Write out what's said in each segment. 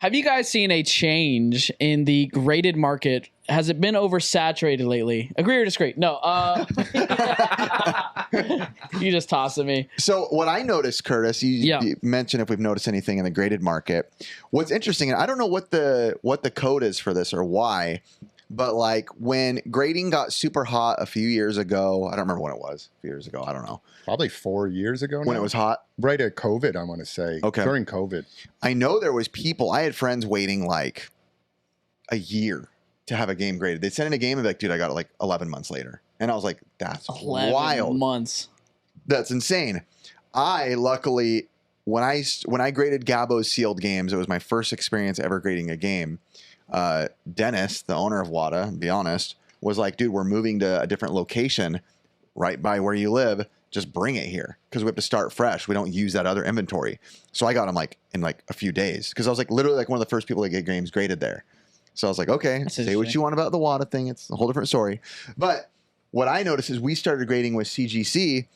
Have you guys seen a change in the graded market? Has it been oversaturated lately? Agree or disagree? No. You just tossing me. So what I noticed, Curtis, you mentioned if we've noticed anything in the graded market. What's interesting, and I don't know what the code is for this or why, but like when grading got super hot a few years ago, I don't remember when it was. A few years ago, I don't know. Probably 4 years ago now. When it was hot? Right at COVID, I want to say. Okay. During COVID. I know there was people, I had friends waiting like a year to have a game graded. They'd send in a game and be like, dude, I got it like 11 months later. And I was like, that's 11 wild. months. That's insane. I luckily, when I graded Gabo's sealed games, it was my first experience ever grading a game. Dennis, the owner of WADA, to be honest, was like, dude, we're moving to a different location right by where you live. Just bring it here because we have to start fresh. We don't use that other inventory. So I got them like in like a few days because I was like literally like one of the first people to get games graded there. So I was like, okay, say what you want about the WADA thing. It's a whole different story. But what I noticed is we started grading with CGC,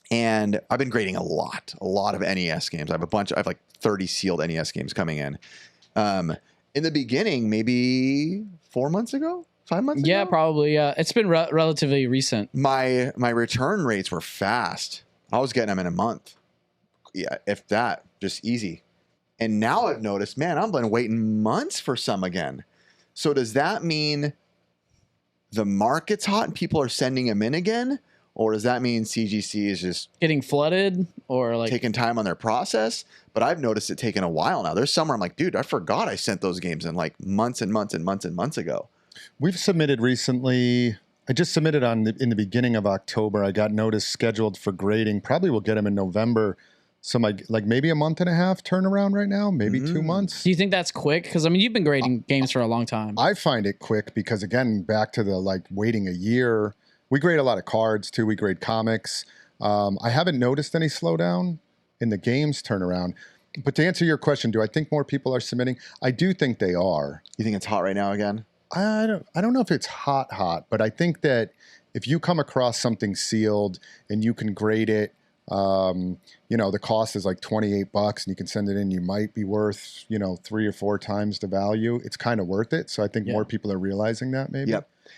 and I've been grading a lot of NES games. I have like 30 sealed NES games coming in. In the beginning, maybe 4 months ago, 5 months ago? Yeah, probably. Yeah, it's been relatively recent. My return rates were fast. I was getting them in a month. Yeah, if that, just easy. And now I've noticed, man, I've been waiting months for some again. So does that mean the market's hot and people are sending them in again? Or does that mean CGC is just getting flooded or like taking time on their process? But I've noticed it taking a while now. There's some where I'm like, dude, I forgot I sent those games in like months and months and months and months ago. We've submitted recently. I just submitted in the beginning of October. I got notice scheduled for grading. Probably will get them in November. So like maybe a month and a half turnaround right now, maybe 2 months. Do you think that's quick? Because I mean, you've been grading games for a long time. I find it quick because again, back to the like waiting a year. We grade a lot of cards too. We grade comics. I haven't noticed any slowdown in the games turnaround. But to answer your question, do I think more people are submitting? I do think they are. You think it's hot right now again? I don't know if it's hot, but I think that if you come across something sealed and you can grade it, the cost is like $28 and you can send it in, you might be worth, 3 or 4 times the value. It's kind of worth it. So I think more people are realizing that maybe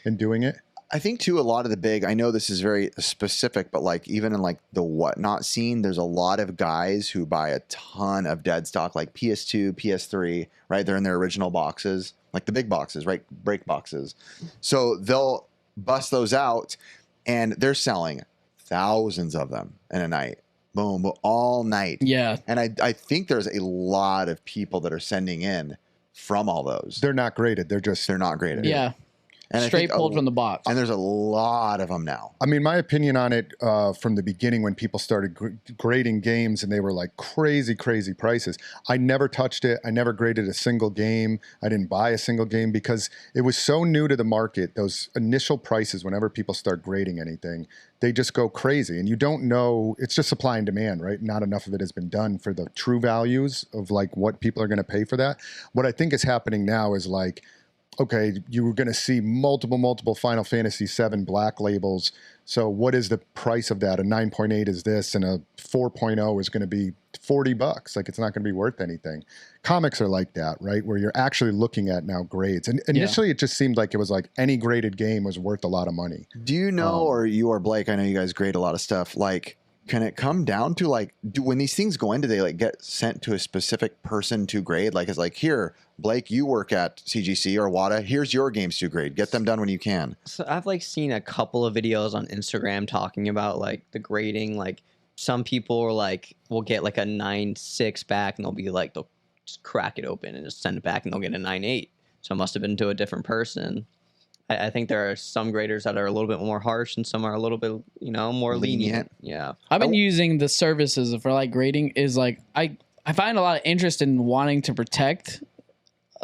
and doing it. I think too, a lot of the big, I know this is very specific, but like even in like the whatnot scene, there's a lot of guys who buy a ton of dead stock, like PS2, PS3, right? They're in their original boxes, like the big boxes, right? Break boxes. So they'll bust those out and they're selling thousands of them in a night. Boom, all night. Yeah. And I think there's a lot of people that are sending in from all those. They're not graded. They're not graded. Yeah. And straight pulled from the box. And there's a lot of them now. I mean, my opinion on it from the beginning when people started grading games and they were like crazy prices. I never touched it. I never graded a single game. I didn't buy a single game because it was so new to the market. Those initial prices, whenever people start grading anything, they just go crazy. And you don't know, it's just supply and demand, right? Not enough of it has been done for the true values of like what people are going to pay for that. What I think is happening now is like, okay, you were going to see multiple Final Fantasy VII black labels. So what is the price of that? A 9.8 is this, and a 4.0 is going to be $40. Like, it's not going to be worth anything. Comics are like that, right? Where you're actually looking at now grades. And initially, it just seemed like it was like any graded game was worth a lot of money. Do you know, or you or Blake, I know you guys grade a lot of stuff, like, can it come down to like, when these things go in, do they like get sent to a specific person to grade? Like, it's like, here, Blake, you work at CGC or WADA. Here's your games to grade. Get them done when you can. So I've like seen a couple of videos on Instagram talking about like the grading. Like some people are like, will get like a 9.6 back and they'll be like, they'll just crack it open and just send it back and they'll get a 9.8. So it must have been to a different person. I think there are some graders that are a little bit more harsh and some are a little bit, more lenient. Yeah. I've been using the services for like grading is like, I find a lot of interest in wanting to protect,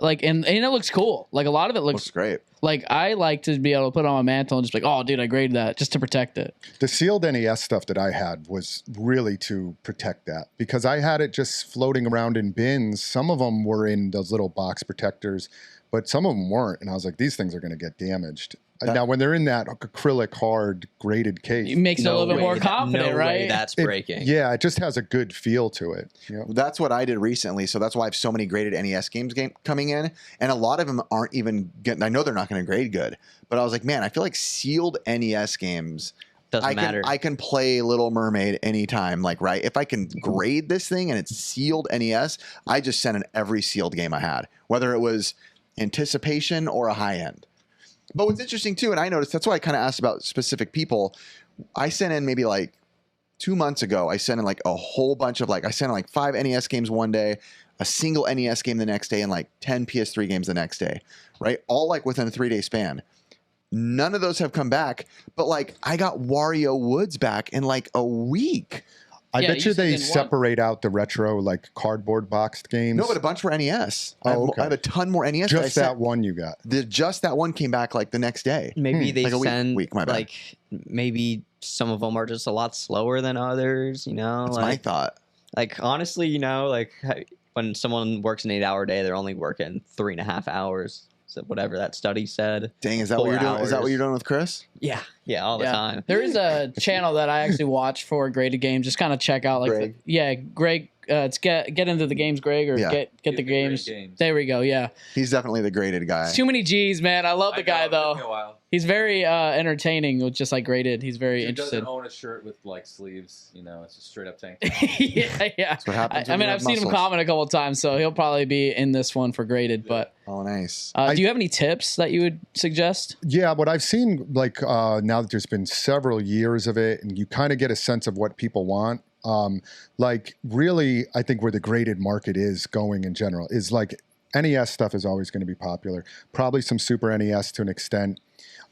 like, and it looks cool. Like a lot of it looks great. Like I like to be able to put it on my mantle and just be like, oh dude, I graded that just to protect it. The sealed NES stuff that I had was really to protect that because I had it just floating around in bins. Some of them were in those little box protectors, but some of them weren't. And I was like, these things are going to get damaged. Now, when they're in that acrylic hard graded case, It makes it a little bit more confident, no right? way that's it- breaking. yeah, it just has a good feel to it. You know? That's what I did recently, so that's why I have so many graded NES games coming in, and a lot of them aren't even getting. I know they're not going to grade good, but I was like, man, I feel like sealed NES games. Doesn't matter. I can play Little Mermaid anytime, like right. If I can grade this thing and it's sealed NES, I just sent in every sealed game I had, whether it was Anticipation or a high end. But what's interesting too, and I noticed that's why I kind of asked about specific people. I sent in maybe like 2 months ago. I sent in like a whole bunch of I sent in like 5 NES games one day, a single NES game the next day, and like 10 PS3 games the next day, right? All like within a 3-day span. None of those have come back, but like I got Wario Woods back in like a week. I Yeah, bet you you they said in one- separate out the retro, like cardboard boxed games. No, but a bunch were NES. Oh, I have a ton more NES. just that one you got. Just that one came back like the next day. Maybe they Like a send week, my bad. like maybe some of them are just a lot slower than others. You know, That's my thought. like honestly, you know, like when someone works an 8-hour day, they're only working 3.5 hours. So whatever that study said. Dang, is that what 4 you're doing? Is that what hours. you're doing with Chris? Yeah, all the time. There is a channel that I actually watch for graded games. Just kind of check out like Greg. Greg. It's get into the games, Greg, or Yeah. get the games. There we go. Yeah, He's definitely the graded guy. it's too many G's, man. I love the guy though. He's very entertaining with just like graded. He's very He interested. doesn't own a shirt with like sleeves. You know, it's just straight up tank. yeah. That's what happens. I when mean, you I've have seen him muscles. comment a couple of times, so he'll probably be in this one for graded. But Oh, nice. do you have any tips that you would suggest? Yeah, what I've seen, like now that there's been several years of it, and you kind of get a sense of what people want. Like really, I think where the graded market is going in general is like NES stuff is always going to be popular. Probably some Super NES to an extent.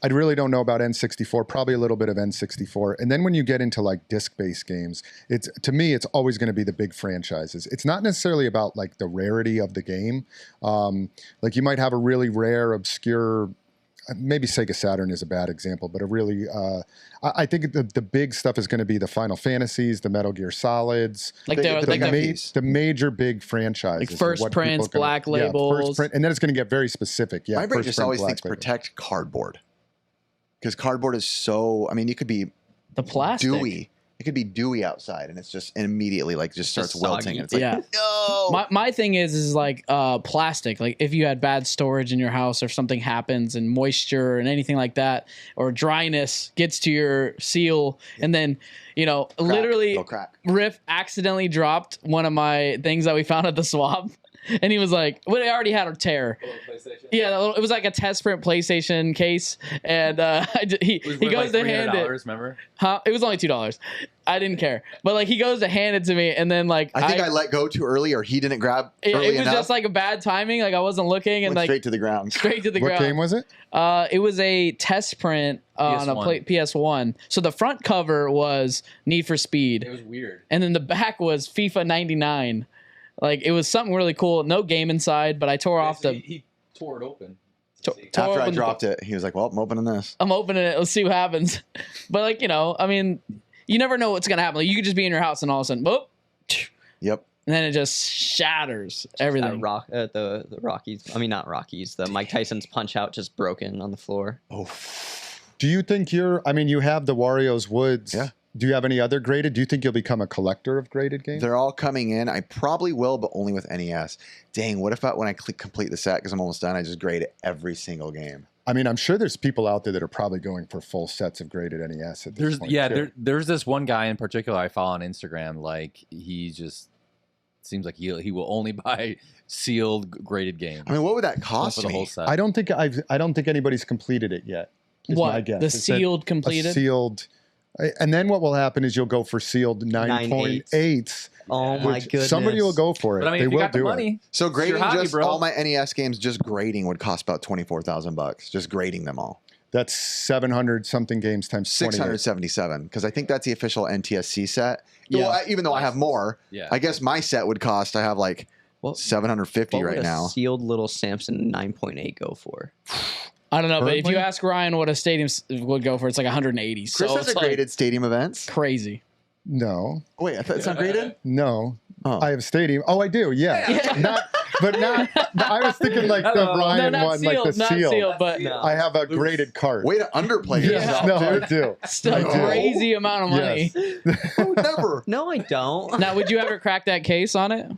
I really don't know about N64, probably a little bit of N64. And then when you get into like disc-based games, to me, it's always going to be the big franchises. It's not necessarily about like the rarity of the game. Like you might have a really rare, obscure, maybe Sega Saturn is a bad example, but a really, I think the big stuff is going to be the Final Fantasies, the Metal Gear Solids, Like The the, like big the the major big franchises. Like first what people prints, are gonna- black yeah, first labels. print, and then it's going to get very specific. Yeah, My brain first just print, always black thinks label. protect cardboard. Because cardboard is so, I mean, you could be the plastic. dewy. It could be dewy outside and it's just immediately like just starts Just wilting. soggy. And it's like, Yeah. no. My thing is like plastic. Like if you had bad storage in your house or something happens and moisture and anything like that or dryness gets to your seal and then literally It'll crack. Riff accidentally dropped one of my things that we found at the swap. And he was like, well, they already had a tear. Yeah, it was like a test print PlayStation case. And he goes to hand it. Remember? Huh? It was only $2. I didn't care. But like he goes to hand it to me and then like I think I let go too early or he didn't grab it early was enough. just like a bad timing. Like I wasn't looking and Went like straight to the ground. straight to the What ground. game was it? It was a test print on a PS1. PS1. So the front cover was Need for Speed, It was weird. and then the back was FIFA 99. Like it was something really cool. No game inside, but I tore off the. He tore it open. tore After I open the- dropped it, he was like, well, I'm opening this. I'm opening it. Let's see what happens. But like I mean, you never know what's gonna happen. Like you could just be in your house and all of a sudden, whoop, Yep. and then it just shatters everything. The Rockies. I mean, not Rockies. The Mike Tyson's Punch Out just broken on the floor. Oh, Do you think you have the Wario's Woods. Yeah. Do you have any other graded? Do you think you'll become a collector of graded games? they're all coming in. I probably will, but only with NES. Dang, what if when I complete the set, because I'm almost done, I just grade every single game? I mean, I'm sure there's people out there that are probably going for full sets of graded NES at this point. too. There's this one guy in particular I follow on Instagram. Like he just seems like he will only buy sealed graded games. I mean, what would that for cost the me? whole set. I don't think anybody's completed it yet. Is my What guess. the Is that sealed a completed? sealed, and then what will happen is you'll go for sealed 9.8. Oh my which goodness! somebody will go for it. But I mean, they if you will got the do it. money, So your grading hobby, just bro. all my NES games, just grading would cost about $24,000. Just grading them all. That's 700 something games times 28. 677, because I think that's the official NTSC set. Yeah. Well, even though I have more, yeah. I guess my set would cost. I have like What- 750 what right would a now. sealed little Samson 9.8 go for? I don't know, but if you Currently? ask Ryan what a stadium would go for, it's like 180. Chris so has it's a like graded stadium events. crazy. No, Wait, I thought it's not graded. no. Oh. I have Stadium. Oh, I do. Yeah. Not. I was thinking like the Ryan one, like the not seal. sealed, but No. I have a graded cart. Way to underplay Yes, yourself, no, dude. I do. still a No. crazy amount of money. Yes. I would never. No, I don't. Now, would you ever crack that case on it?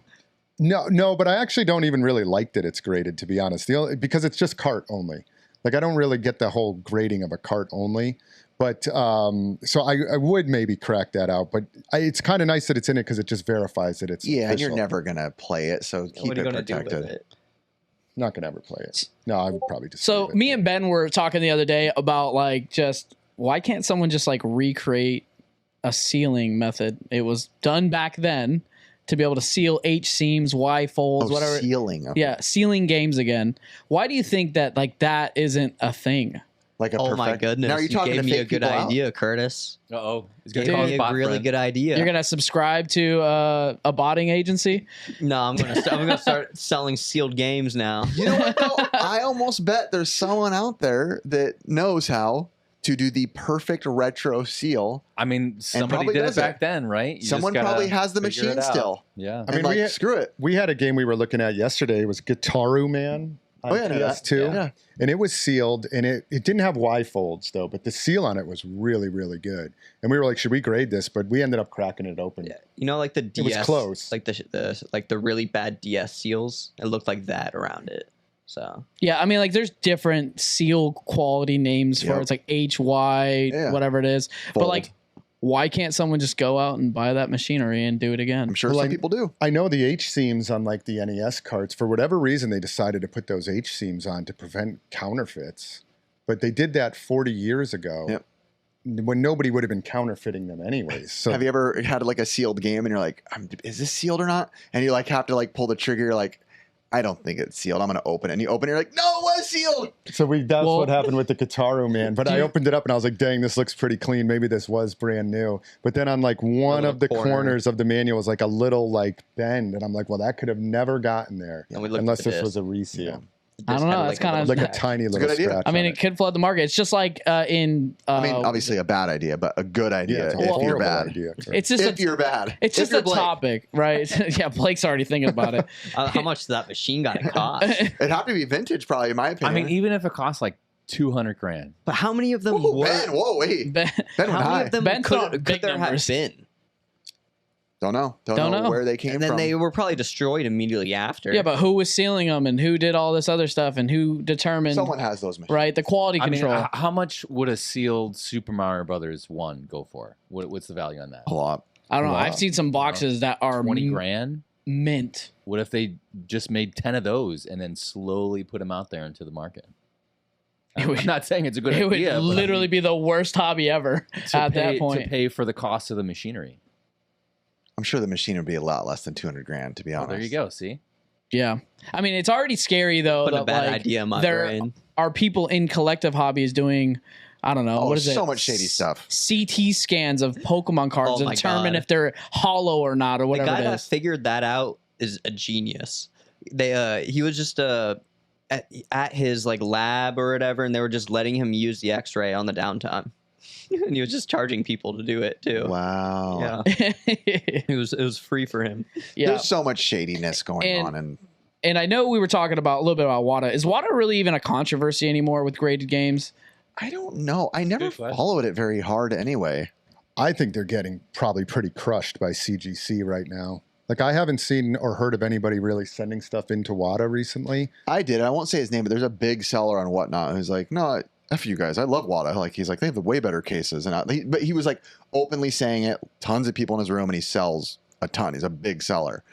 No, but I actually don't even really like that it's graded, to be honest. Because it's just cart only. Like I don't really get the whole grading of a cart only. But so I would maybe crack that out. But it's kind of nice that it's in it because it just verifies that it's Yeah, and official. you're never gonna play it, so keep What are it you gonna do with protected. it? Not gonna ever play it. No, I would probably just. So leave it. me and Ben were talking the other day about like just why can't someone just like recreate a sealing method? It was done back then to be able to seal H seams, Y folds, whatever. Sealing. Okay. Yeah, sealing games again. Why do you think that like that isn't a thing? Like a Oh my perfect- goodness! Now you're you talking gave to me a fake good people out? idea, Curtis. Uh-oh. He's Gave gonna call me his a bot really friend. good idea. You're gonna subscribe to a botting agency? No, I'm gonna start selling sealed games now. You know what though? I almost bet there's someone out there that knows how to do the perfect retro seal. I mean, somebody probably did it does it. back then, right? You just Someone gotta probably has the figure it machine out. still. Yeah. I mean, Like, we had- screw it. We had a game we were looking at yesterday. It was Guitaru Man on Oh, yeah, I know that. PS2. Yeah. And it was sealed, and it didn't have Y folds, though, but the seal on it was really, really good. And we were like, should we grade this? But we ended up cracking it open. Yeah, you know, like the DS, was close. like the really bad DS seals. It looked like that around it. So Yeah, I mean, like, there's different seal quality names for Yep. it. It's like HY, Yeah. whatever it is. But, Fold. like, why can't someone just go out and buy that machinery and do it again? I'm sure Well, some like- people do. I know the H seams on like the NES carts, for whatever reason, they decided to put those H seams on to prevent counterfeits. But they did that 40 years ago. Yep. When nobody would have been counterfeiting them anyways. So Have you ever had like a sealed game and you're like, is this sealed or not? And you like have to like pull the trigger. You're like, I don't think it's sealed. I'm gonna open it. And you open it. You're like, no, it was sealed. that's Well- what happened with the Guitaru Man. But Do I you- opened it up and I was like, dang, this looks pretty clean. Maybe this was brand new. But then on like one little of the corner. corners of the manual was like a little like bend. And I'm like, well, that could have never gotten there And we looked at unless the this was disc. a reseal. Yeah. I don't know, that's kinda- Like a little tiny a little good idea. scratch. I mean, on it could flood the market. It's just like in. I mean, obviously a bad idea, but a good Yeah, idea it's a if you're horrible bad. idea. it's just If you're bad. it's If just you're a Blake. topic, right? Yeah, Blake's already thinking about it. How much did that machine got to cost? It'd have to be vintage, probably, in my I opinion. mean, even if it costs like 200 grand. But how many of them Whoa, were? Ben, whoa, wait. Ben- Ben went How high. many of them Ben's throwing could big there numbers. have been? Don't know. Don't Don't know know. where they came And then from. they were probably destroyed immediately after. yeah, but who was sealing them and who did all this other stuff and who determined, Someone has those machines. right, the quality I mean, control? how much would a sealed Super Mario Brothers 1 go for? What's the value on that? A lot. I don't know. Wow. I've seen some boxes that are 20 grand? mint. What if they just made 10 of those and then slowly put them out there into the market? It would- I'm not saying it's a good It would idea. but I mean, literally be the worst hobby ever to at pay, that point. to pay for the cost of the machinery. I'm sure the machine would be a lot less than 200 grand, to be Oh, honest. there you go. See, Yeah. I mean, it's already scary though Put a that bad like, idea in my there brain. are people in collective hobbies doing, I don't know, Oh, what is it? so much shady stuff. CT scans of Pokemon cards Oh to my determine God. if they're hollow or not or The whatever guy it that is. figured that out is a genius. He was just at his like lab or whatever, and they were just letting him use the X-ray on the downtime, and he was just charging people to do it too. Wow. Yeah, it was free for him. Yeah. There's so much shadiness going And- on. And And I know we were talking about a little bit about WATA. Is WATA really even a controversy anymore with graded games? I don't know. I never Good question. followed it very hard anyway. I think they're getting probably pretty crushed by CGC right now. Like I haven't seen or heard of anybody really sending stuff into WATA recently. I did. I won't say his name, but there's a big seller on Whatnot who's like, no, F you guys. I love WATA. Like, he's like, they have the way better cases. But he was like openly saying it. Tons of people in his room, and he sells a ton. He's a big seller.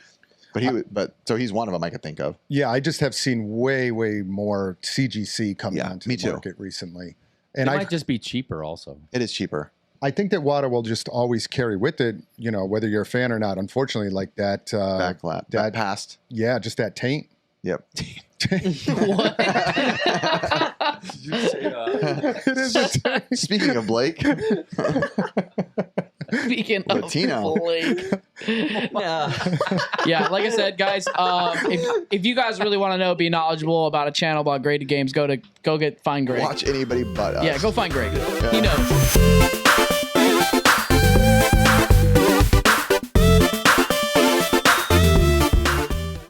So he's one of them I could think of. Yeah, I just have seen way more CGC coming Yeah, onto me the too. market recently. it And might just be cheaper. Also, It is cheaper. I think that WATA will just always carry with it, you know, whether you're a fan or not. Unfortunately, like that, Backlash. That passed. yeah, just that taint. Yep. What? did you say that? It is a taint. Speaking of Blake, Speaking of Latino. Blake. Yeah. Yeah, like I said, guys, if you guys really want to know, be knowledgeable about a channel about graded games, find Greg. watch anybody but us. Yeah, go find Greg. He knows.